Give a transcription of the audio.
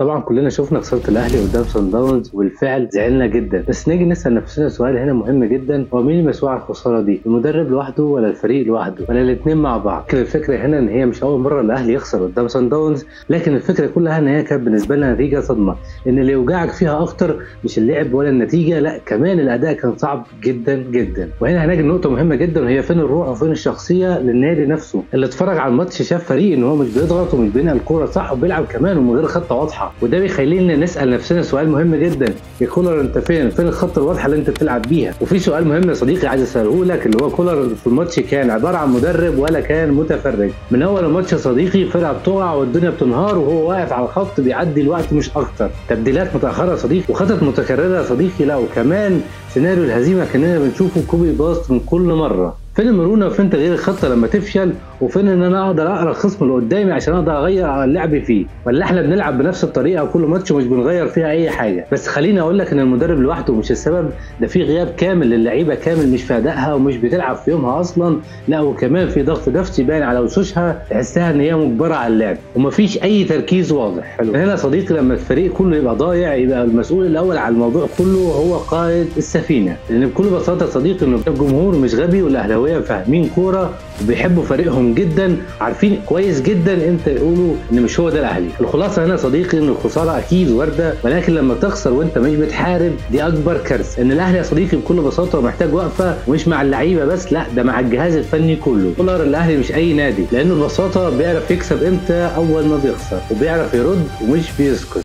طبعا كلنا شفنا خساره الاهلي قدام صن داونز وبالفعل زعلنا جدا، بس نيجي نسال نفسنا سؤال هنا مهم جدا: هو مين المسؤول عن الخساره دي؟ المدرب لوحده ولا الفريق لوحده ولا الاثنين مع بعض؟ الفكره هنا ان هي مش اول مره الاهلي يخسر قدام صن داونز، لكن الفكره كلها ان هي كانت بالنسبه لنا نتيجه صدمه، ان اللي يوجعك فيها اكتر مش اللعب ولا النتيجه، لا كمان الاداء كان صعب جدا جدا. وهنا هنجي نقطه مهمه جدا، وهي فين الروح وفين الشخصيه للنادي نفسه. اللي اتفرج على الماتش شاف فريق ان هو مش بيضغط ومش بينقل الكوره صح وبيلعب كمان ومن غير خطه واضحه، وده بيخلينا نسال نفسنا سؤال مهم جدا: يا كولر انت فين الخطه الواضحه اللي انت بتلعب بيها؟ وفي سؤال مهم يا صديقي عايز اساله لك، اللي هو كولر في الماتش كان عباره عن مدرب ولا كان متفرج؟ من اول الماتش يا صديقي فرقه بتقع والدنيا بتنهار وهو واقف على الخط بيعدي الوقت مش اكتر، تبديلات متاخره يا صديقي وخطط متكرره يا صديقي، لا وكمان سيناريو الهزيمه كاننا بنشوفه كوبي باست من كل مره. فين المرونه وفين تغيير الخطه لما تفشل؟ وفين ان انا اقدر اقرا الخصم اللي قدامي عشان اقدر اغير على اللعب فيه؟ ولا احنا بنلعب بنفس الطريقه وكل ماتش ومش بنغير فيها اي حاجه؟ بس خليني اقول لك ان المدرب لوحده مش السبب، ده في غياب كامل للعيبه كامل مش في ادائها ومش بتلعب في يومها اصلا، لا وكمان في ضغط نفسي باين على وشوشها، تحسها ان هي مجبره على اللعب ومفيش اي تركيز واضح. حلو. هنا يا صديقي لما الفريق كله يبقى ضايع يبقى المسؤول الاول على الموضوع كله هو قائد السفينه، لان بكل بساطه يا صديقي ان الجمهور مش غبي والاهلاويه فاهمين كوره وبيحبوا فريقهم جدا، عارفين كويس جدا امتى يقولوا ان مش هو ده الاهلي. الخلاصه هنا يا صديقي ان الخساره اكيد وارده، ولكن لما تخسر وانت مش بتحارب دي اكبر كارثه. ان الاهلي يا صديقي بكل بساطه محتاج وقفه، ومش مع اللعيبه بس، لا ده مع الجهاز الفني كله. كولر الاهلي مش اي نادي، لانه ببساطه بيعرف يكسب امتى اول ما بيخسر، وبيعرف يرد ومش بيسكت.